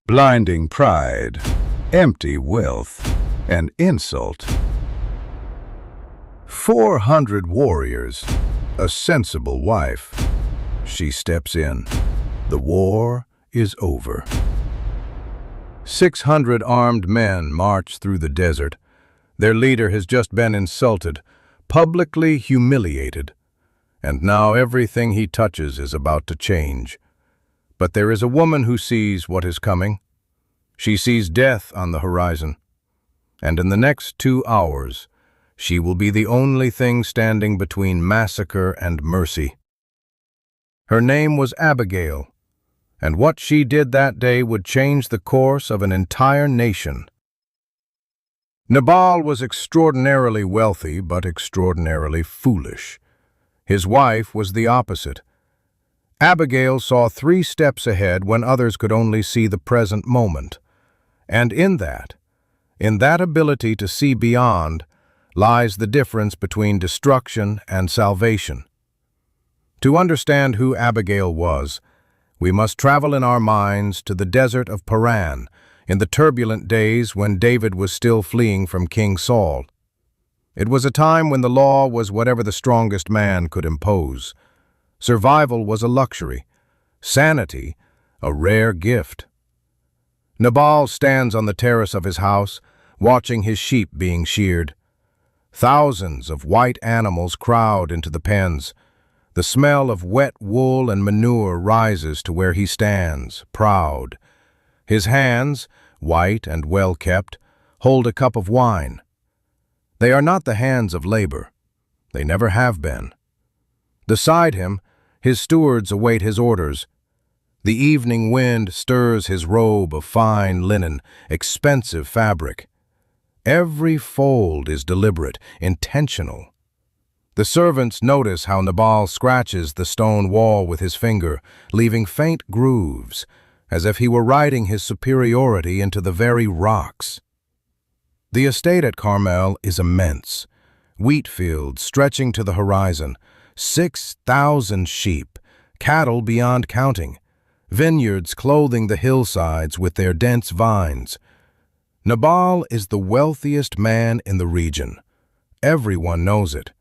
blinding pride, empty wealth, and insult. 400 warriors, a sensible wife. She steps in. The war is over. 600 armed men march through the desert. Their leader has just been insulted, publicly humiliated, and now everything he touches is about to change. But there is a woman who sees what is coming. She sees death on the horizon, and in the next 2 hours, she will be the only thing standing between massacre and mercy. Her name was Abigail, and what she did that day would change the course of an entire nation. Nabal was extraordinarily wealthy, but extraordinarily foolish. His wife was the opposite. Abigail saw 3 steps ahead when others could only see the present moment. And in that ability to see beyond, lies the difference between destruction and salvation. To understand who Abigail was, we must travel in our minds to the Desert of Paran, in the turbulent days when David was still fleeing from King Saul. It was a time when the law was whatever the strongest man could impose. Survival was a luxury, sanity a rare gift. Nabal stands on the terrace of his house, watching his sheep being sheared. Thousands of white animals crowd into the pens. The smell of wet wool and manure rises to where he stands, proud. His hands, white and well-kept, hold a cup of wine. They are not the hands of labor. They never have been. Beside him, his stewards await his orders. The evening wind stirs his robe of fine linen, expensive fabric. Every fold is deliberate, intentional. The servants notice how Nabal scratches the stone wall with his finger, leaving faint grooves, as if he were writing his superiority into the very rocks. The estate at Carmel is immense. Wheat fields stretching to the horizon, 6,000 sheep, cattle beyond counting, vineyards clothing the hillsides with their dense vines. Nabal is the wealthiest man in the region. Everyone knows it.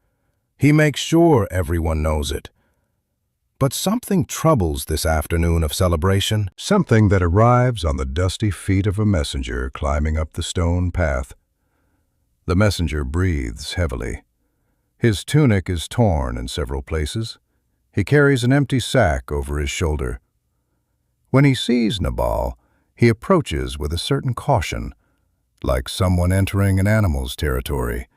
He makes sure everyone knows it. But something troubles this afternoon of celebration. Something that arrives on the dusty feet of a messenger climbing up the stone path. The messenger breathes heavily. His tunic is torn in several places. He carries an empty sack over his shoulder. When he sees Nabal, he approaches with a certain caution, like someone entering an animal's territory,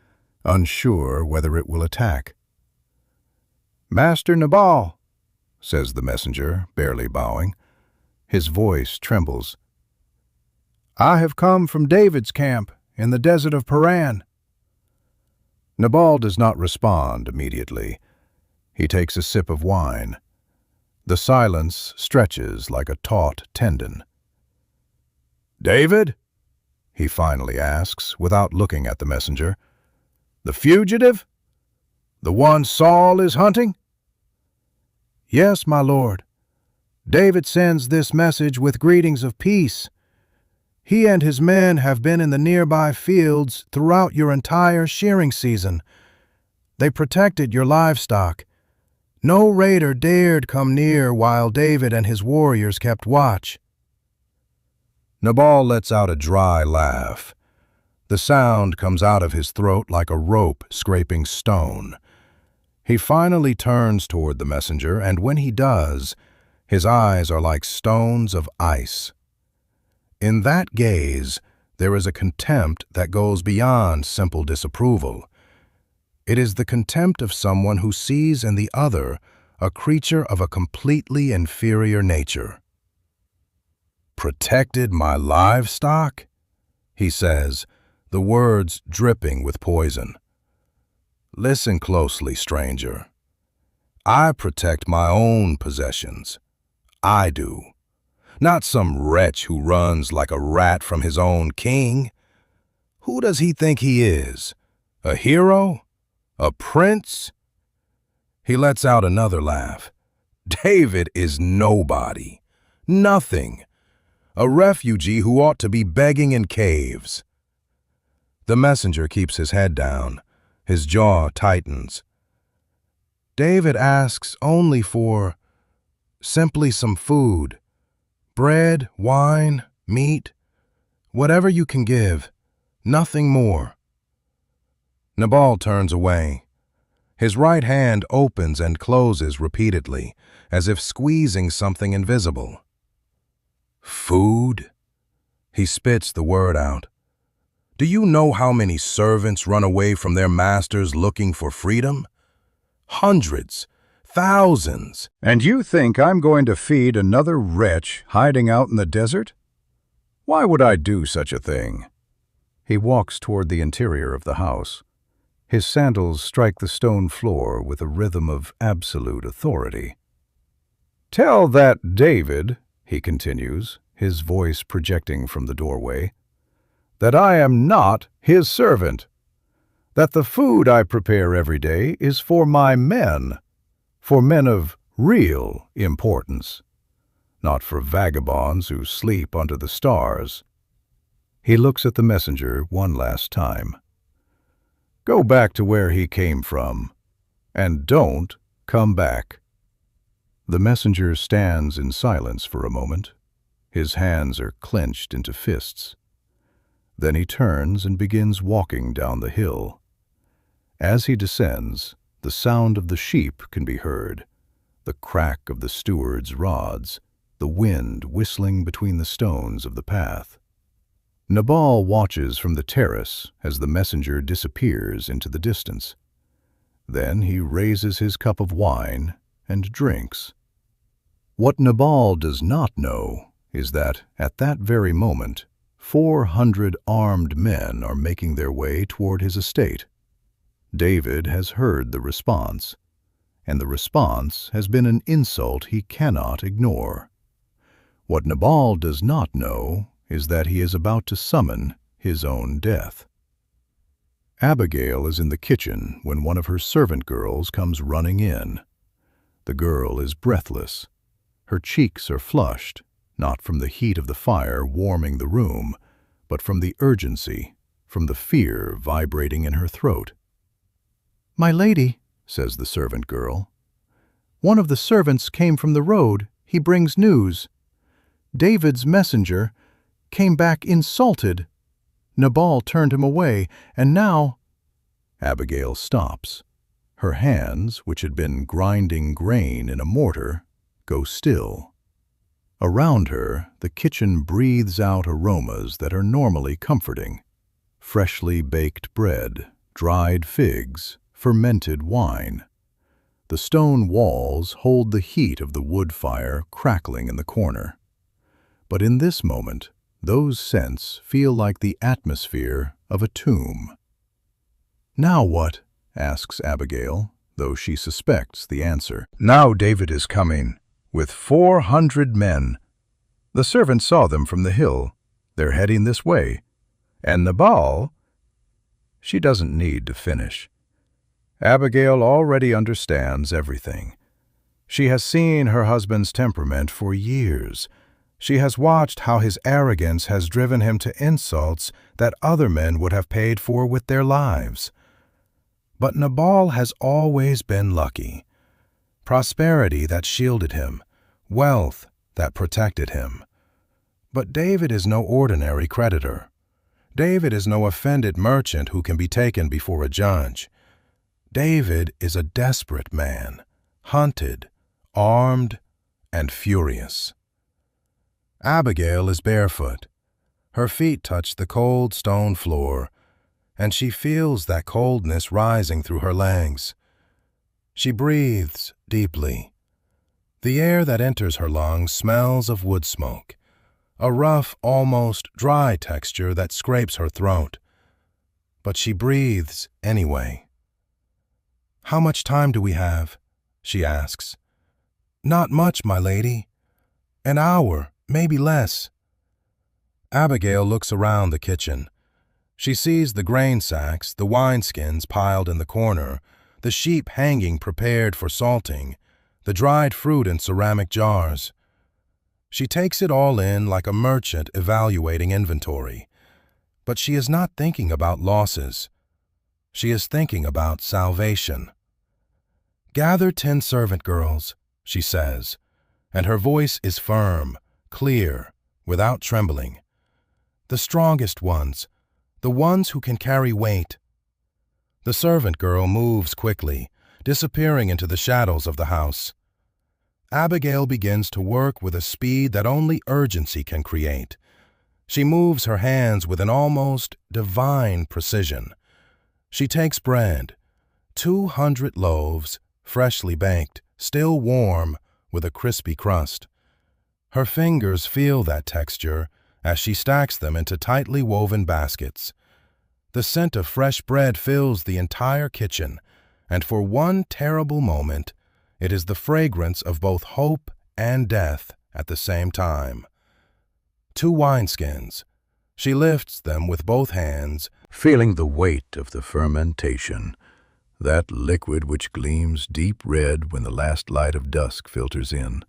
unsure whether it will attack. "Master Nabal," says the messenger, barely bowing. His voice trembles. "I have come from David's camp in the Desert of Paran." Nabal does not respond immediately. He takes a sip of wine. The silence stretches like a taut tendon. "David?" he finally asks, without looking at the messenger. "The fugitive? The one Saul is hunting?" "Yes, my lord. David sends this message with greetings of peace. He and his men have been in the nearby fields throughout your entire shearing season. They protected your livestock. No raider dared come near while David and his warriors kept watch." Nabal lets out a dry laugh. The sound comes out of his throat like a rope scraping stone. He finally turns toward the messenger, and when he does, his eyes are like stones of ice. In that gaze, there is a contempt that goes beyond simple disapproval. It is the contempt of someone who sees in the other a creature of a completely inferior nature. "Protected my livestock?" he says, the words dripping with poison. "Listen closely, stranger. I protect my own possessions. I do. Not some wretch who runs like a rat from his own king. Who does he think he is? A hero? A prince?" He lets out another laugh. "David is nobody. Nothing. a refugee who ought to be begging in caves." The messenger keeps his head down. His jaw tightens. David asks only for simply some food. Bread, wine, meat, whatever you can give, nothing more. Nabal turns away. His right hand opens and closes repeatedly, as if squeezing something invisible. "Food?" He spits the word out. "Do you know how many servants run away from their masters looking for freedom? Hundreds, thousands." "And you think I'm going to feed another wretch hiding out in the desert? Why would I do such a thing?" He walks toward the interior of the house. His sandals strike the stone floor with a rhythm of absolute authority. "Tell that David," he continues, his voice projecting from the doorway, "that I am not his servant, that the food I prepare every day is for my men, for men of real importance, not for vagabonds who sleep under the stars." He looks at the messenger one last time. "Go back to where he came from, and don't come back." The messenger stands in silence for a moment. His hands are clenched into fists. Then he turns and begins walking down the hill. As he descends, the sound of the sheep can be heard, the crack of the steward's rods, the wind whistling between the stones of the path. Nabal watches from the terrace as the messenger disappears into the distance. Then he raises his cup of wine and drinks. What Nabal does not know is that, at that very moment, 400 armed men are making their way toward his estate. David has heard the response, and the response has been an insult he cannot ignore. What Nabal does not know is that he is about to summon his own death. Abigail is in the kitchen when one of her servant girls comes running in. The girl is breathless. Her cheeks are flushed, not from the heat of the fire warming the room, but from the urgency, from the fear vibrating in her throat. "My lady," says the servant girl, "one of the servants came from the road. He brings news. David's messenger came back insulted. Nabal turned him away, and now—" Abigail stops. Her hands, which had been grinding grain in a mortar, go still. Around her, the kitchen breathes out aromas that are normally comforting. Freshly baked bread, dried figs, fermented wine. The stone walls hold the heat of the wood fire crackling in the corner. But in this moment, those scents feel like the atmosphere of a tomb. "Now what?" asks Abigail, though she suspects the answer. "Now David is coming, with 400 men. The servant saw them from the hill. They're heading this way. And Nabal—" She doesn't need to finish. Abigail already understands everything. She has seen her husband's temperament for years. She has watched how his arrogance has driven him to insults that other men would have paid for with their lives. But Nabal has always been lucky. Prosperity that shielded him, wealth that protected him. But David is no ordinary creditor. David is no offended merchant who can be taken before a judge. David is a desperate man, hunted, armed, and furious. Abigail is barefoot. Her feet touch the cold stone floor, and she feels that coldness rising through her legs. She breathes deeply. The air that enters her lungs smells of wood smoke, a rough, almost dry texture that scrapes her throat. But she breathes anyway. "How much time do we have?" she asks. "Not much, my lady. An hour, maybe less." Abigail looks around the kitchen. She sees the grain sacks, the wineskins piled in the corner, the sheep hanging prepared for salting, the dried fruit in ceramic jars. She takes it all in like a merchant evaluating inventory. But she is not thinking about losses. She is thinking about salvation. "Gather 10 servant girls," she says, and her voice is firm, clear, without trembling. "The strongest ones, the ones who can carry weight." The servant girl moves quickly, disappearing into the shadows of the house. Abigail begins to work with a speed that only urgency can create. She moves her hands with an almost divine precision. She takes bread, 200 loaves, freshly baked, still warm, with a crispy crust. Her fingers feel that texture as she stacks them into tightly woven baskets. The scent of fresh bread fills the entire kitchen, and for one terrible moment, it is the fragrance of both hope and death at the same time. 2 wineskins. She lifts them with both hands, feeling the weight of the fermentation, that liquid which gleams deep red when the last light of dusk filters in.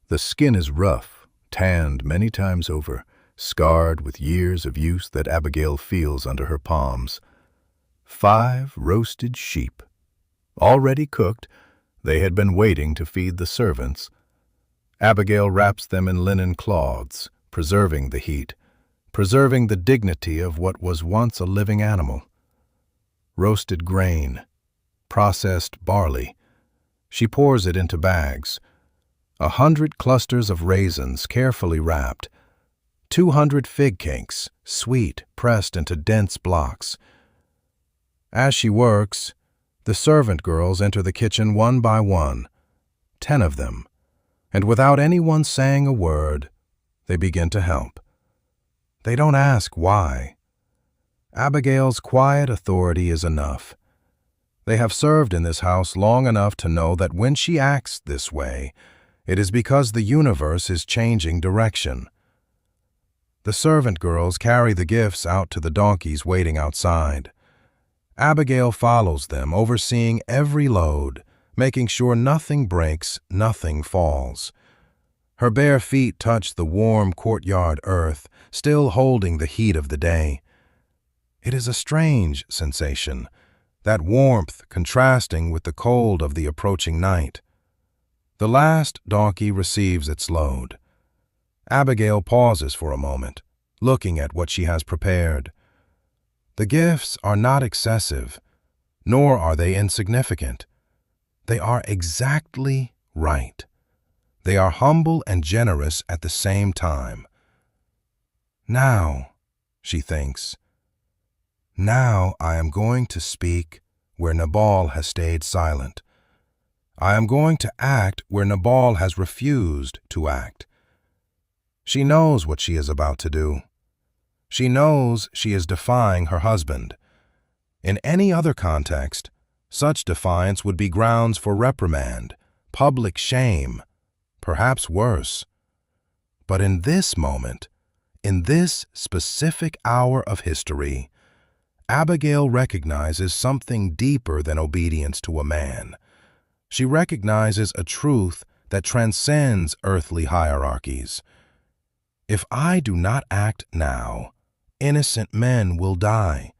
The skin is rough, tanned many times over, scarred with years of use that Abigail feels under her palms. 5 roasted sheep. Already cooked, they had been waiting to feed the servants. Abigail wraps them in linen cloths, preserving the heat, preserving the dignity of what was once a living animal. Roasted grain, processed barley. She pours it into bags. 100 clusters of raisins carefully wrapped. 200 fig cakes, sweet, pressed into dense blocks. As she works, the servant girls enter the kitchen one by one, 10 of them, and without anyone saying a word, they begin to help. They don't ask why. Abigail's quiet authority is enough. They have served in this house long enough to know that when she acts this way, it is because the universe is changing direction. The servant girls carry the gifts out to the donkeys waiting outside. Abigail follows them, overseeing every load, making sure nothing breaks, nothing falls. Her bare feet touch the warm courtyard earth, still holding the heat of the day. It is a strange sensation, that warmth contrasting with the cold of the approaching night. The last donkey receives its load. Abigail pauses for a moment, looking at what she has prepared. The gifts are not excessive, nor are they insignificant. They are exactly right. They are humble and generous at the same time. Now, she thinks, now I am going to speak where Nabal has stayed silent. I am going to act where Nabal has refused to act. She knows what she is about to do. She knows she is defying her husband. In any other context, such defiance would be grounds for reprimand, public shame, perhaps worse. But in this moment, in this specific hour of history, Abigail recognizes something deeper than obedience to a man. She recognizes a truth that transcends earthly hierarchies. If I do not act now, innocent men will die.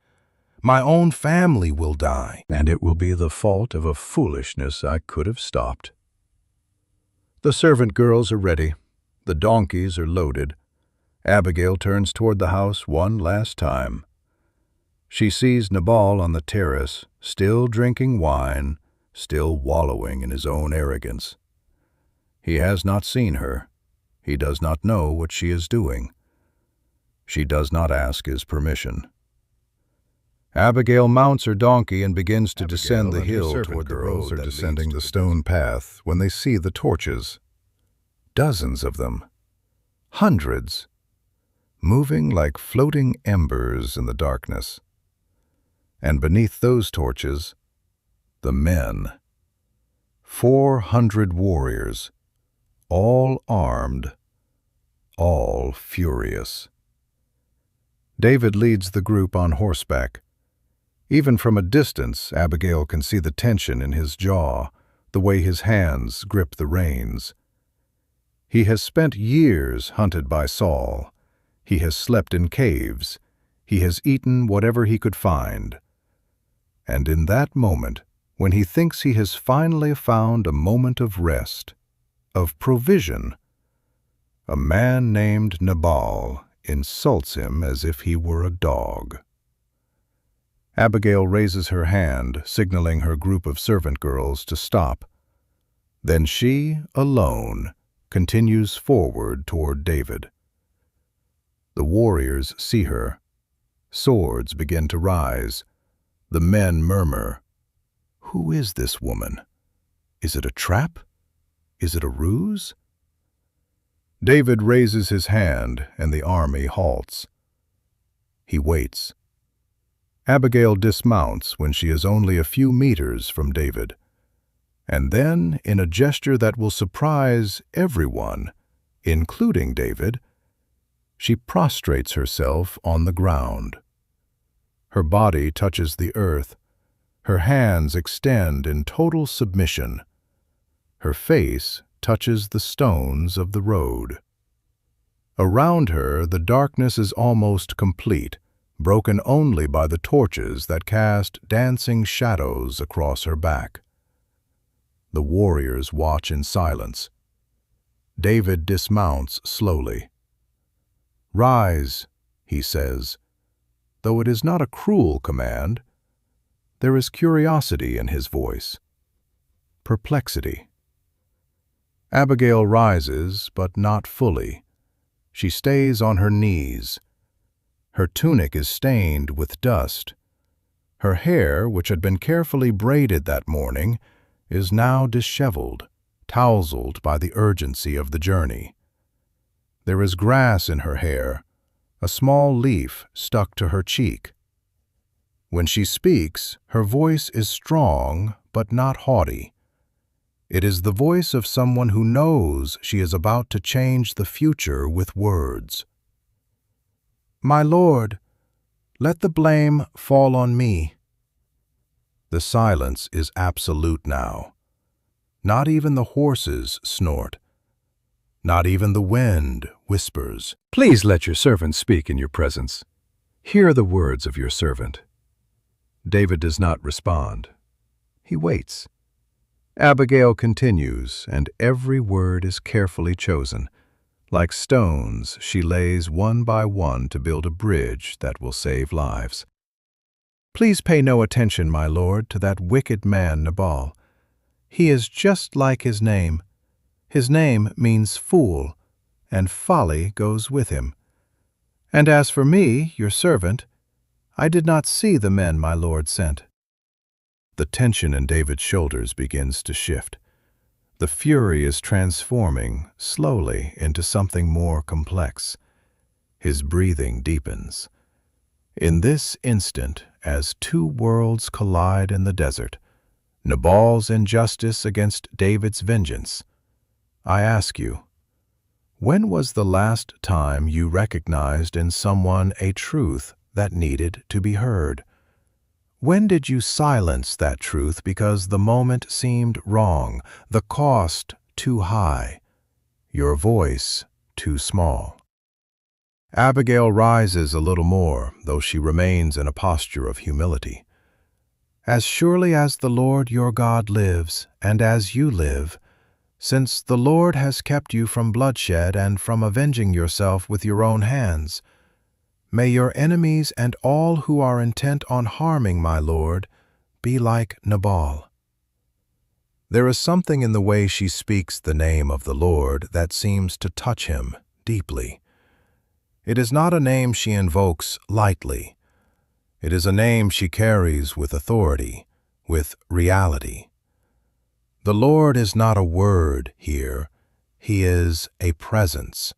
My own family will die. And it will be the fault of a foolishness I could have stopped. The servant girls are ready. The donkeys are loaded. Abigail turns toward the house one last time. She sees Nabal on the terrace, still drinking wine, still wallowing in his own arrogance. He has not seen her. He does not know what she is doing. She does not ask his permission. Abigail mounts her donkey and begins to descend the hill toward the road that descending the stone path when they see the torches. Dozens of them. Hundreds. Moving like floating embers in the darkness. And beneath those torches, the men. 400 warriors, all armed, all furious. David leads the group on horseback. Even from a distance, Abigail can see the tension in his jaw, the way his hands grip the reins. He has spent years hunted by Saul. He has slept in caves. He has eaten whatever he could find. And in that moment, when he thinks he has finally found a moment of rest, of provision, a man named Nabal insults him as if he were a dog. Abigail raises her hand, signaling her group of servant girls to stop. Then she, alone, continues forward toward David. The warriors see her. Swords begin to rise. The men murmur, "Who is this woman? Is it a trap? Is it a ruse?" David raises his hand, and the army halts. He waits. Abigail dismounts when she is only a few meters from David, and then, in a gesture that will surprise everyone, including David, she prostrates herself on the ground. Her body touches the earth. Her hands extend in total submission. Her face touches the stones of the road. Around her, the darkness is almost complete, broken only by the torches that cast dancing shadows across her back. The warriors watch in silence. David dismounts slowly. "Rise," he says. Though it is not a cruel command, there is curiosity in his voice, perplexity. Abigail rises, but not fully. She stays on her knees. Her tunic is stained with dust. Her hair, which had been carefully braided that morning, is now disheveled, tousled by the urgency of the journey. There is grass in her hair, a small leaf stuck to her cheek. When she speaks, her voice is strong but not haughty. It is the voice of someone who knows she is about to change the future with words. "My lord, let the blame fall on me." The silence is absolute now. Not even the horses snort. Not even the wind whispers. Please let your servant speak in your presence. Hear the words of your servant. David does not respond. He waits. Abigail continues, and every word is carefully chosen. Like stones, she lays one by one to build a bridge that will save lives. "Please pay no attention, my lord, to that wicked man Nabal. He is just like his name. His name means fool, and folly goes with him. And as for me, your servant, I did not see the men my lord sent." The tension in David's shoulders begins to shift. The fury is transforming, slowly, into something more complex. His breathing deepens. In this instant, as two worlds collide in the desert, Nabal's injustice against David's vengeance, I ask you, when was the last time you recognized in someone a truth that needed to be heard? When did you silence that truth because the moment seemed wrong, the cost too high, your voice too small? Abigail rises a little more, though she remains in a posture of humility. "As surely as the Lord your God lives, and as you live, since the Lord has kept you from bloodshed and from avenging yourself with your own hands, may your enemies and all who are intent on harming my lord be like Nabal." There is something in the way she speaks the name of the Lord that seems to touch him deeply. It is not a name she invokes lightly. It is a name she carries with authority, with reality. The Lord is not a word here. He is a presence.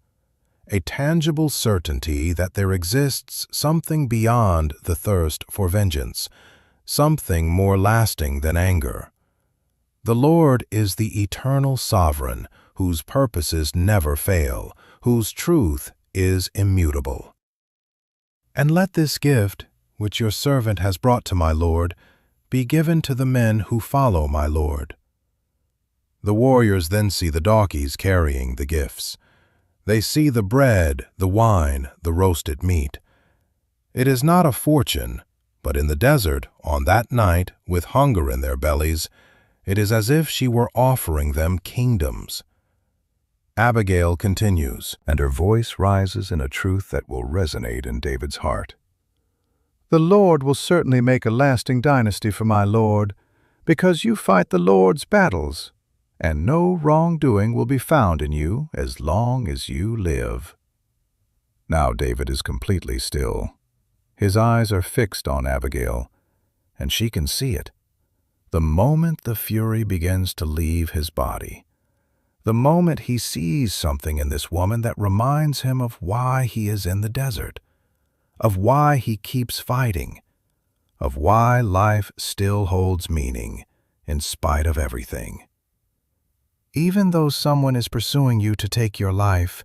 A tangible certainty that there exists something beyond the thirst for vengeance, something more lasting than anger. The Lord is the eternal sovereign, whose purposes never fail, whose truth is immutable. "And let this gift, which your servant has brought to my Lord, be given to the men who follow my Lord." The warriors then see the donkeys carrying the gifts. They see the bread, the wine, the roasted meat. It is not a fortune, but in the desert, on that night, with hunger in their bellies, it is as if she were offering them kingdoms. Abigail continues, and her voice rises in a truth that will resonate in David's heart. "The Lord will certainly make a lasting dynasty for my lord, because you fight the Lord's battles, and no wrongdoing will be found in you as long as you live." Now David is completely still. His eyes are fixed on Abigail, and she can see it. The moment the fury begins to leave his body, the moment he sees something in this woman that reminds him of why he is in the desert, of why he keeps fighting, of why life still holds meaning in spite of everything. "Even though someone is pursuing you to take your life,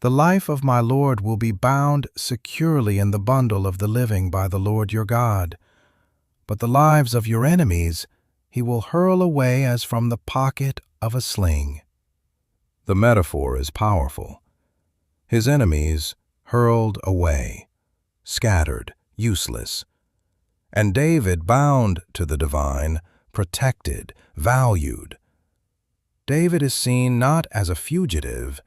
the life of my Lord will be bound securely in the bundle of the living by the Lord your God. But the lives of your enemies he will hurl away as from the pocket of a sling." The metaphor is powerful. His enemies hurled away, scattered, useless. And David bound to the divine, protected, valued. David is seen not as a fugitive,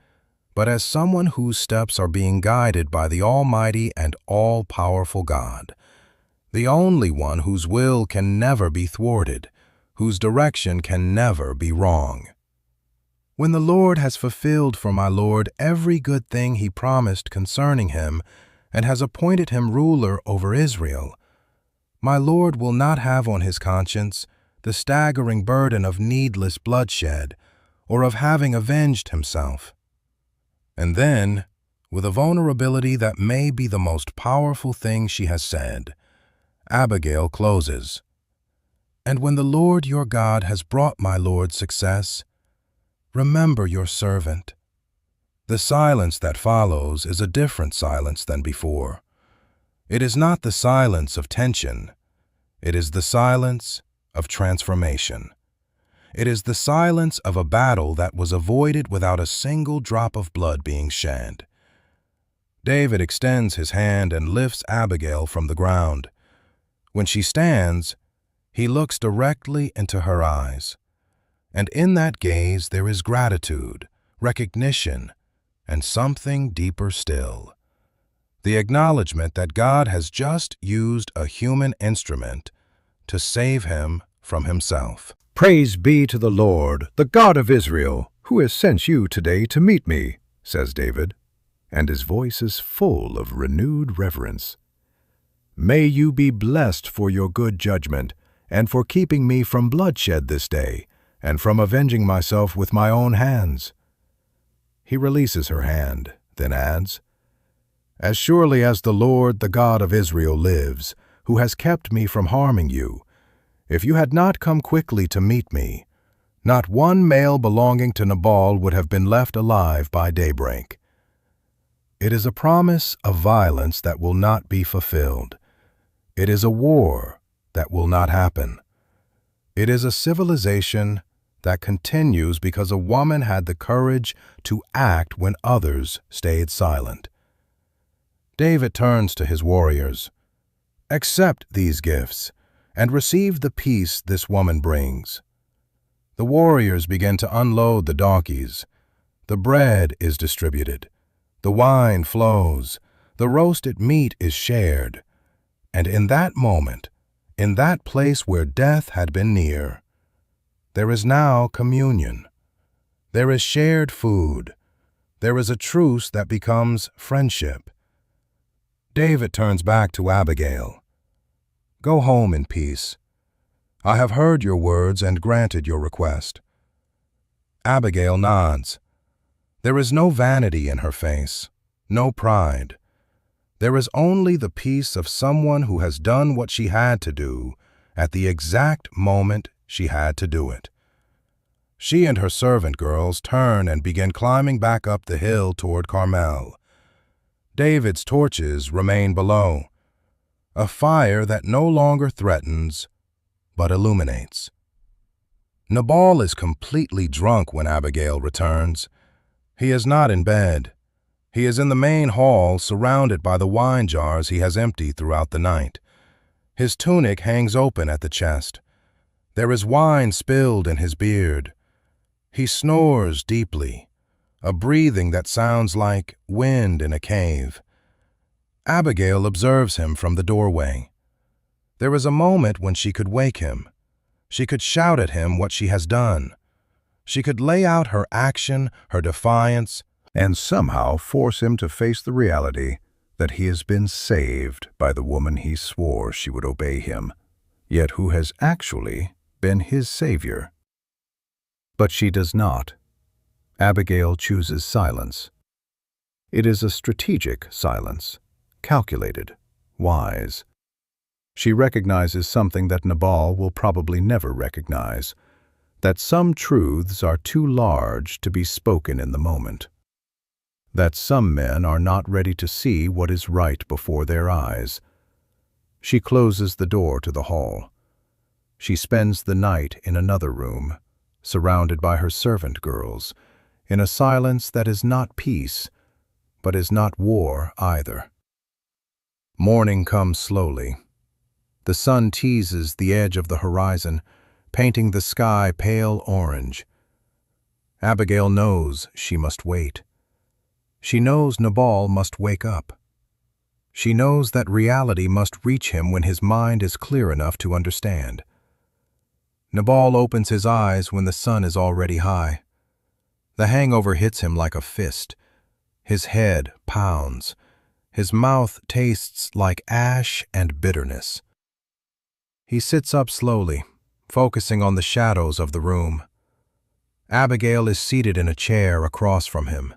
but as someone whose steps are being guided by the Almighty and all-powerful God, the only one whose will can never be thwarted, whose direction can never be wrong. "When the Lord has fulfilled for my Lord every good thing he promised concerning him, and has appointed him ruler over Israel, my Lord will not have on his conscience the staggering burden of needless bloodshed, or of having avenged himself." And then, with a vulnerability that may be the most powerful thing she has said, Abigail closes, "And when the Lord your God has brought my Lord success, remember your servant." The silence that follows is a different silence than before. It is not the silence of tension. It is the silence of transformation. It is the silence of a battle that was avoided without a single drop of blood being shed. David extends his hand and lifts Abigail from the ground. When she stands, he looks directly into her eyes. And in that gaze there is gratitude, recognition, and something deeper still. The acknowledgement that God has just used a human instrument to save him from himself. "Praise be to the Lord, the God of Israel, who has sent you today to meet me," says David, and his voice is full of renewed reverence. "May you be blessed for your good judgment, and for keeping me from bloodshed this day, and from avenging myself with my own hands." He releases her hand, then adds, "As surely as the Lord, the God of Israel, lives, who has kept me from harming you, if you had not come quickly to meet me, not one male belonging to Nabal would have been left alive by daybreak." It is a promise of violence that will not be fulfilled. It is a war that will not happen. It is a civilization that continues because a woman had the courage to act when others stayed silent. David turns to his warriors. "Accept these gifts and receive the peace this woman brings." The warriors begin to unload the donkeys. The bread is distributed. The wine flows. The roasted meat is shared. And in that moment, in that place where death had been near, there is now communion. There is shared food. There is a truce that becomes friendship. David turns back to Abigail. "Go home in peace. I have heard your words and granted your request." Abigail nods. There is no vanity in her face, no pride. There is only the peace of someone who has done what she had to do at the exact moment she had to do it. She and her servant girls turn and begin climbing back up the hill toward Carmel. David's torches remain below, a fire that no longer threatens, but illuminates. Nabal is completely drunk when Abigail returns. He is not in bed. He is in the main hall, surrounded by the wine jars he has emptied throughout the night. His tunic hangs open at the chest. There is wine spilled in his beard. He snores deeply, a breathing that sounds like wind in a cave. Abigail observes him from the doorway. There is a moment when she could wake him. She could shout at him what she has done. She could lay out her action, her defiance, and somehow force him to face the reality that he has been saved by the woman he swore she would obey him, yet who has actually been his savior. But she does not. Abigail chooses silence. It is a strategic silence, calculated, wise. She recognizes something that Nabal will probably never recognize, that some truths are too large to be spoken in the moment, that some men are not ready to see what is right before their eyes. She closes the door to the hall. She spends the night in another room, surrounded by her servant girls, in a silence that is not peace, but is not war either. Morning comes slowly. The sun teases the edge of the horizon, painting the sky pale orange. Abigail knows she must wait. She knows Nabal must wake up. She knows that reality must reach him when his mind is clear enough to understand. Nabal opens his eyes when the sun is already high. The hangover hits him like a fist. His head pounds. His mouth tastes like ash and bitterness. He sits up slowly, focusing on the shadows of the room. Abigail is seated in a chair across from him.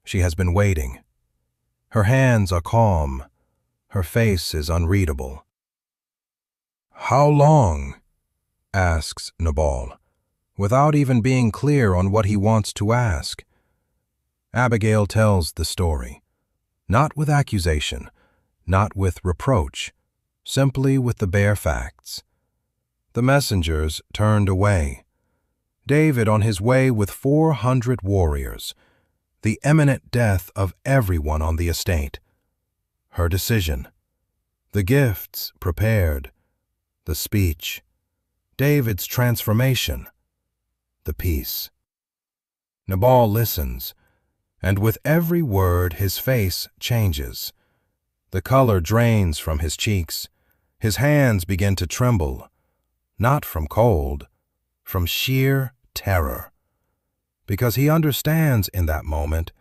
She has been waiting. Her hands are calm. Her face is unreadable. "How long?" asks Nabal, without even being clear on what he wants to ask. Abigail tells the story, not with accusation, not with reproach, simply with the bare facts. The messengers turned away. David on his way with 400 warriors. The imminent death of everyone on the estate. Her decision. The gifts prepared. The speech. David's transformation. The peace. Nabal listens, and with every word his face changes. The color drains from his cheeks. His hands begin to tremble, not from cold, from sheer terror. Because he understands in that moment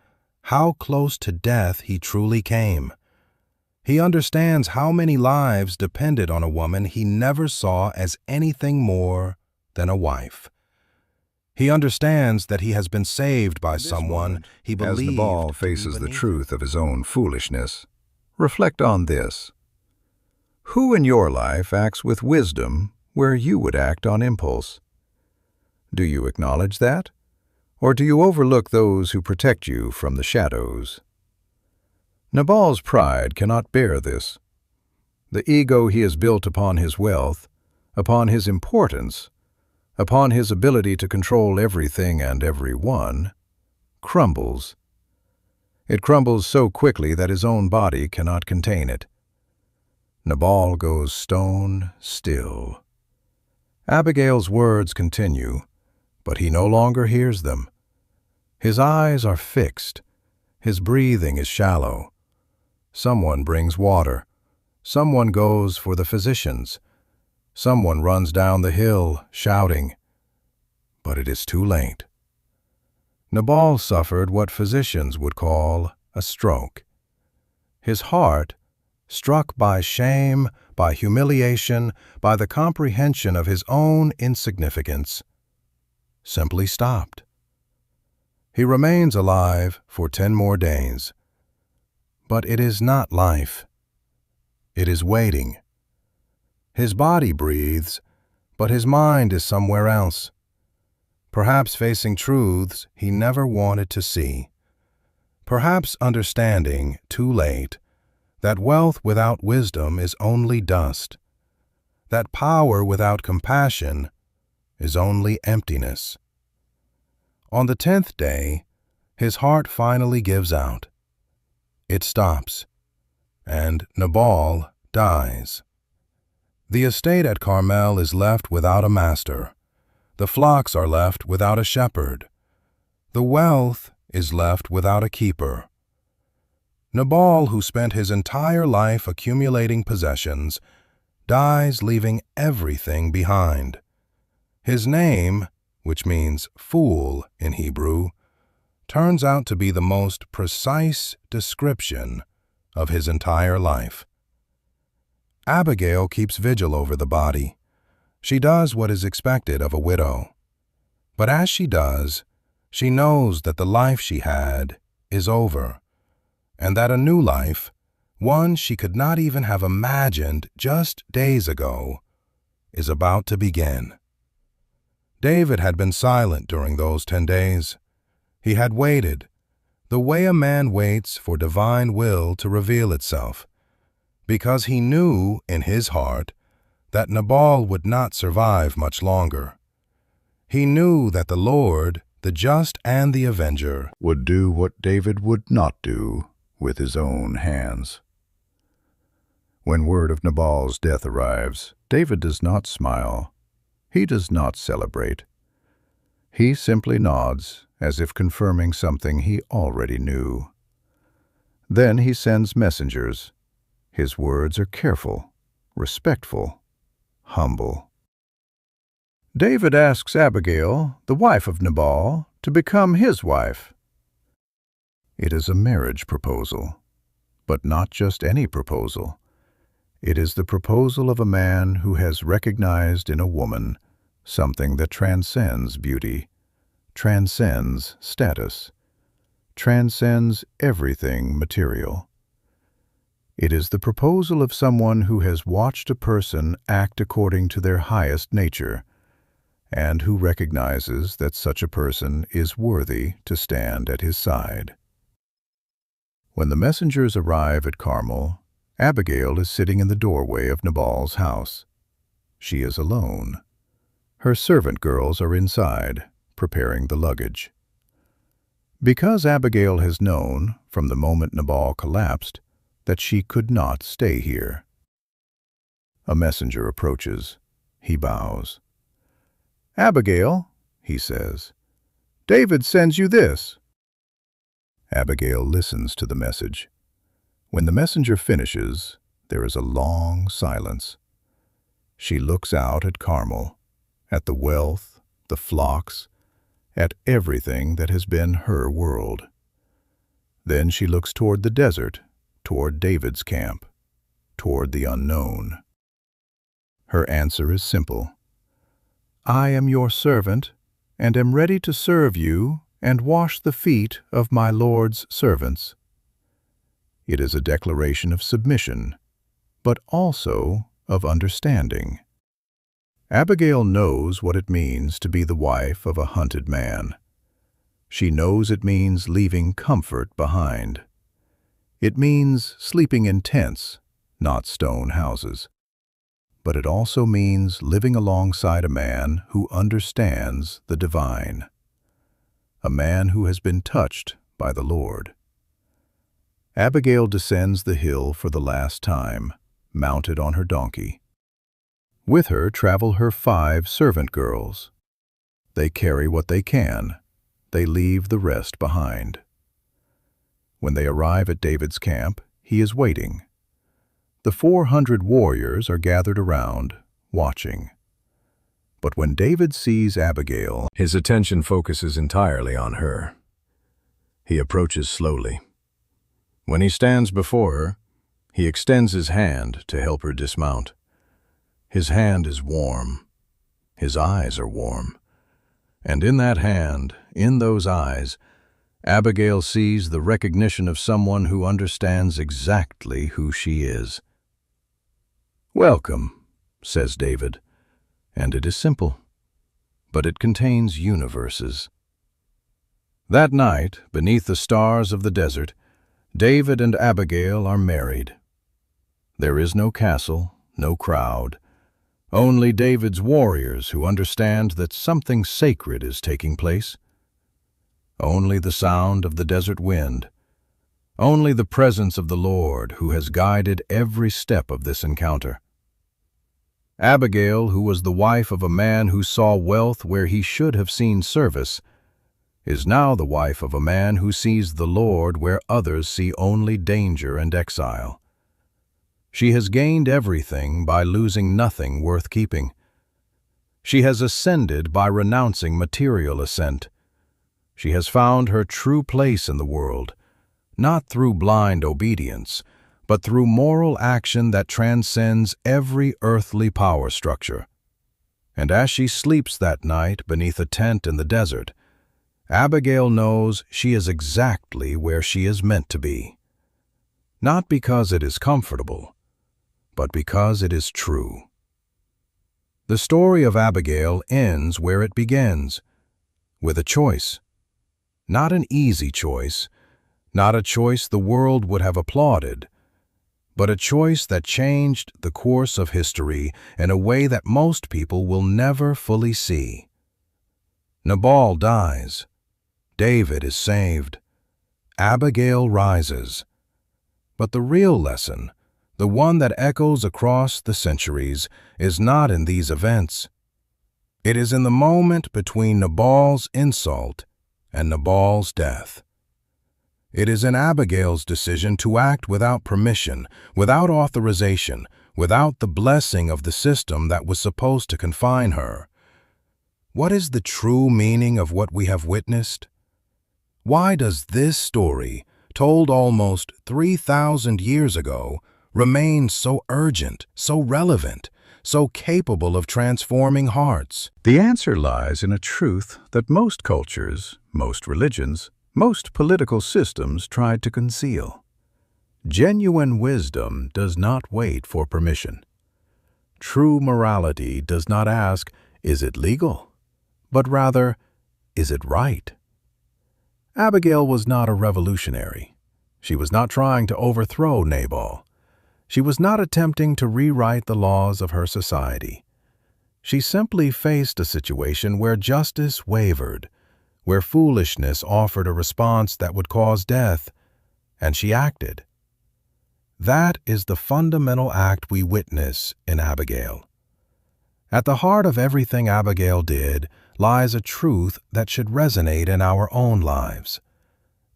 how close to death he truly came. He understands how many lives depended on a woman he never saw as anything more than a wife. He understands that he has been saved by someone he believed. As Nabal faces the truth of his own foolishness, reflect on this. Who in your life acts with wisdom where you would act on impulse? Do you acknowledge that? Or do you overlook those who protect you from the shadows? Nabal's pride cannot bear this. The ego he has built upon his wealth, upon his importance, upon his ability to control everything and everyone, crumbles. It crumbles so quickly that his own body cannot contain it. Nabal goes stone still. Abigail's words continue, but he no longer hears them. His eyes are fixed. His breathing is shallow. Someone brings water. Someone goes for the physicians. Someone runs down the hill, shouting. But it is too late. Nabal suffered what physicians would call a stroke. His heart, struck by shame, by humiliation, by the comprehension of his own insignificance, simply stopped. He remains alive for 10 more days. But it is not life. It is waiting. His body breathes, but his mind is somewhere else, perhaps facing truths he never wanted to see, perhaps understanding, too late, that wealth without wisdom is only dust, that power without compassion is only emptiness. On the 10th day, his heart finally gives out. It stops, and Nabal dies. The estate at Carmel is left without a master. The flocks are left without a shepherd. The wealth is left without a keeper. Nabal, who spent his entire life accumulating possessions, dies leaving everything behind. His name, which means fool in Hebrew, turns out to be the most precise description of his entire life. Abigail keeps vigil over the body. She does what is expected of a widow. But as she does, she knows that the life she had is over, and that a new life, one she could not even have imagined just days ago, is about to begin. David had been silent during those 10 days. He had waited, the way a man waits for divine will to reveal itself, because he knew in his heart that Nabal would not survive much longer. He knew that the Lord, the just and the avenger, would do what David would not do with his own hands. When word of Nabal's death arrives, David does not smile. He does not celebrate. He simply nods, as if confirming something he already knew. Then he sends messengers. His words are careful, respectful, humble. David asks Abigail, the wife of Nabal, to become his wife. It is a marriage proposal, but not just any proposal. It is the proposal of a man who has recognized in a woman something that transcends beauty, transcends status, transcends everything material. It is the proposal of someone who has watched a person act according to their highest nature, and who recognizes that such a person is worthy to stand at his side. When the messengers arrive at Carmel, Abigail is sitting in the doorway of Nabal's house. She is alone. Her servant girls are inside, preparing the luggage. Because Abigail has known, from the moment Nabal collapsed, that she could not stay here. A messenger approaches. He bows. "Abigail," he says, "David sends you this." Abigail listens to the message. When the messenger finishes, there is a long silence. She looks out at Carmel, at the wealth, the flocks, at everything that has been her world. Then she looks toward the desert, toward David's camp, toward the unknown. Her answer is simple. "I am your servant, and am ready to serve you and wash the feet of my Lord's servants." It is a declaration of submission, but also of understanding. Abigail knows what it means to be the wife of a hunted man. She knows it means leaving comfort behind. It means sleeping in tents, not stone houses. But it also means living alongside a man who understands the divine, a man who has been touched by the Lord. Abigail descends the hill for the last time, mounted on her donkey. With her travel her 5 servant girls. They carry what they can. They leave the rest behind. When they arrive at David's camp, he is waiting. The 400 warriors are gathered around, watching. But when David sees Abigail, his attention focuses entirely on her. He approaches slowly. When he stands before her, he extends his hand to help her dismount. His hand is warm. His eyes are warm. And in that hand, in those eyes, Abigail sees the recognition of someone who understands exactly who she is. "Welcome," says David, and it is simple, but it contains universes. That night, beneath the stars of the desert, David and Abigail are married. There is no castle, no crowd. Only David's warriors who understand that something sacred is taking place. Only the sound of the desert wind. Only the presence of the Lord who has guided every step of this encounter. Abigail, who was the wife of a man who saw wealth where he should have seen service, is now the wife of a man who sees the Lord where others see only danger and exile. She has gained everything by losing nothing worth keeping. She has ascended by renouncing material ascent. She has found her true place in the world, not through blind obedience, but through moral action that transcends every earthly power structure. And as she sleeps that night beneath a tent in the desert, Abigail knows she is exactly where she is meant to be. Not because it is comfortable, but because it is true. The story of Abigail ends where it begins, with a choice. Not an easy choice, not a choice the world would have applauded, but a choice that changed the course of history in a way that most people will never fully see. Nabal dies. David is saved. Abigail rises. But the real lesson, the one that echoes across the centuries, is not in these events. It is in the moment between Nabal's insult and Nabal's death. It is in Abigail's decision to act without permission, without authorization, without the blessing of the system that was supposed to confine her. What is the true meaning of what we have witnessed? Why does this story, told almost 3,000 years ago, remain so urgent, so relevant, so capable of transforming hearts? The answer lies in a truth that most cultures, most religions, most political systems tried to conceal. Genuine wisdom does not wait for permission. True morality does not ask, "Is it legal?" but rather, "Is it right?" Abigail was not a revolutionary. She was not trying to overthrow Nabal. She was not attempting to rewrite the laws of her society. She simply faced a situation where justice wavered, where foolishness offered a response that would cause death, and she acted. That is the fundamental act we witness in Abigail. At the heart of everything Abigail did lies a truth that should resonate in our own lives.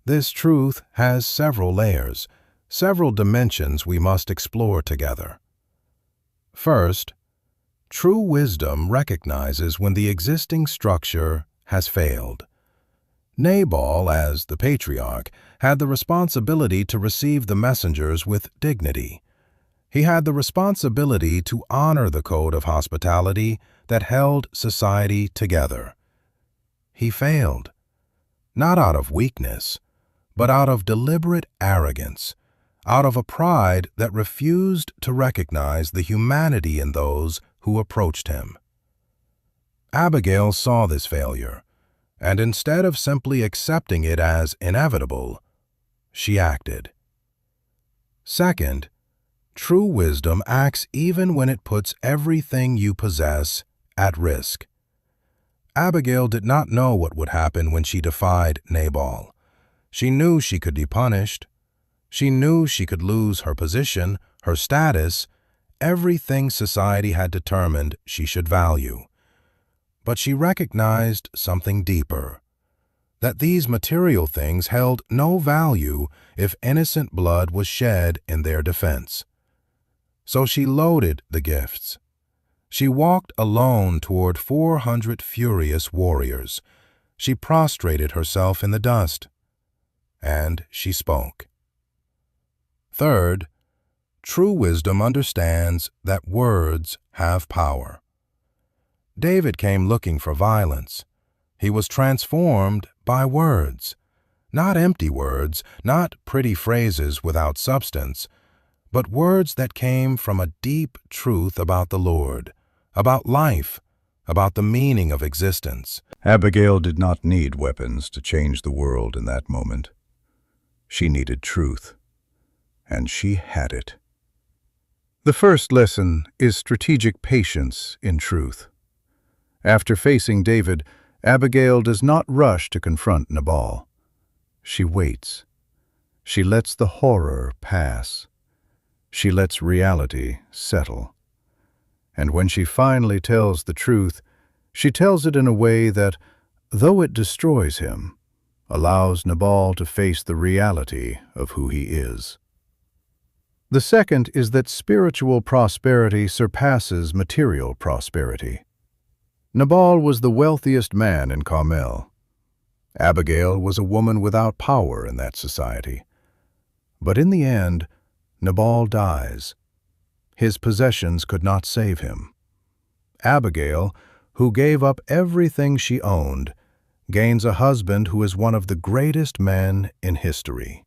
This truth has several layers, several dimensions we must explore together. First, true wisdom recognizes when the existing structure has failed. Nabal, as the patriarch, had the responsibility to receive the messengers with dignity. He had the responsibility to honor the code of hospitality that held society together. He failed, not out of weakness, but out of deliberate arrogance, out of a pride that refused to recognize the humanity in those who approached him. Abigail saw this failure, and instead of simply accepting it as inevitable, she acted. Second, true wisdom acts even when it puts everything you possess at risk. Abigail did not know what would happen when she defied Nabal. She knew she could be punished. She knew she could lose her position, her status, everything society had determined she should value. But she recognized something deeper, that these material things held no value if innocent blood was shed in their defense. So she loaded the gifts. She walked alone toward 400 furious warriors. She prostrated herself in the dust, and she spoke. Third, true wisdom understands that words have power. David came looking for violence. He was transformed by words. Not empty words, not pretty phrases without substance, but words that came from a deep truth about the Lord, about life, about the meaning of existence. Abigail did not need weapons to change the world in that moment. She needed truth, and she had it. The first lesson is strategic patience in truth. After facing David, Abigail does not rush to confront Nabal. She waits. She lets the horror pass. She lets reality settle. And when she finally tells the truth, she tells it in a way that, though it destroys him, allows Nabal to face the reality of who he is. The second is that spiritual prosperity surpasses material prosperity. Nabal was the wealthiest man in Carmel. Abigail was a woman without power in that society. But in the end, Nabal dies. His possessions could not save him. Abigail, who gave up everything she owned, gains a husband who is one of the greatest men in history.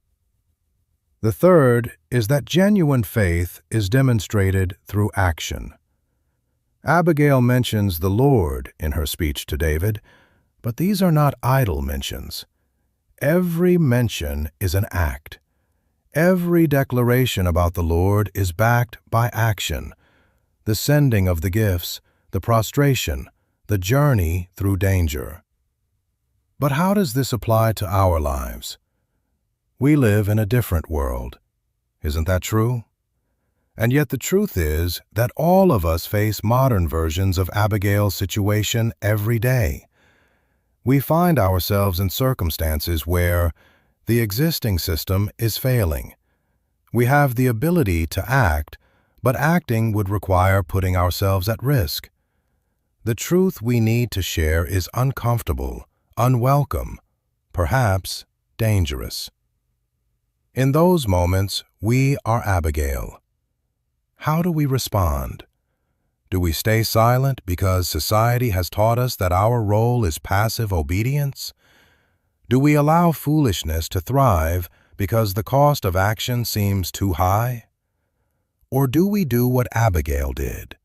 The third is that genuine faith is demonstrated through action. Abigail mentions the Lord in her speech to David, but these are not idle mentions. Every mention is an act. Every declaration about the Lord is backed by action: the sending of the gifts, the prostration, the journey through danger. But how does this apply to our lives? We live in a different world. Isn't that true? And yet the truth is that all of us face modern versions of Abigail's situation every day. We find ourselves in circumstances where the existing system is failing. We have the ability to act, but acting would require putting ourselves at risk. The truth we need to share is uncomfortable, unwelcome, perhaps dangerous. In those moments, we are Abigail. How do we respond? Do we stay silent because society has taught us that our role is passive obedience? Do we allow foolishness to thrive because the cost of action seems too high? Or do we do what Abigail did?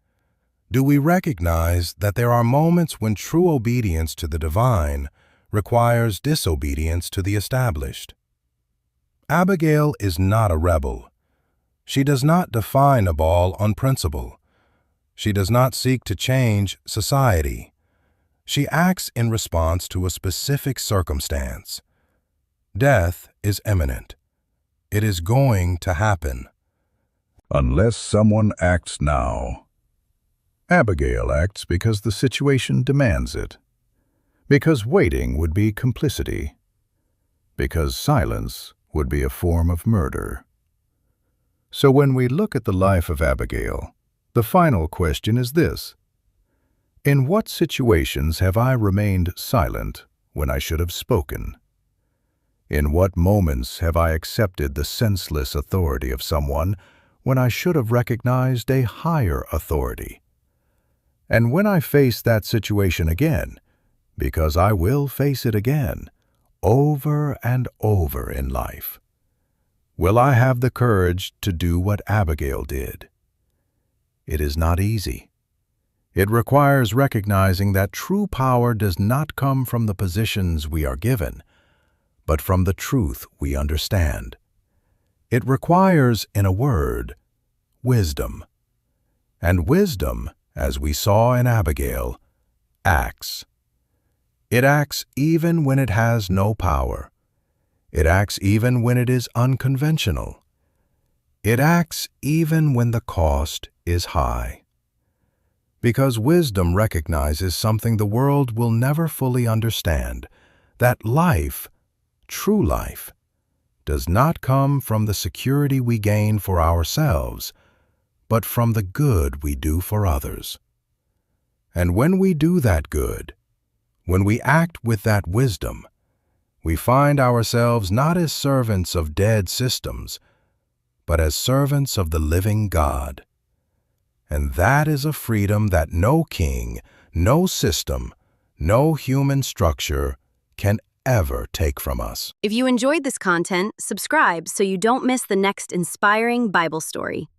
Do we recognize that there are moments when true obedience to the divine requires disobedience to the established? Abigail is not a rebel. She does not defy Nabal on principle. She does not seek to change society. She acts in response to a specific circumstance. Death is imminent. It is going to happen. Unless someone acts now. Abigail acts because the situation demands it. Because waiting would be complicity. Because silence would be a form of murder. So when we look at the life of Abigail, the final question is this: in what situations have I remained silent when I should have spoken? In what moments have I accepted the senseless authority of someone when I should have recognized a higher authority? And when I face that situation again, because I will face it again, over and over in life, will I have the courage to do what Abigail did? It is not easy. It requires recognizing that true power does not come from the positions we are given, but from the truth we understand. It requires, in a word, wisdom. And wisdom, as we saw in Abigail, acts. It acts even when it has no power. It acts even when it is unconventional. It acts even when the cost is high. Because wisdom recognizes something the world will never fully understand, that life, true life, does not come from the security we gain for ourselves, but from the good we do for others. And when we do that good, when we act with that wisdom, we find ourselves not as servants of dead systems, but as servants of the living God. And that is a freedom that no king, no system, no human structure can ever take from us. If you enjoyed this content, subscribe so you don't miss the next inspiring Bible story.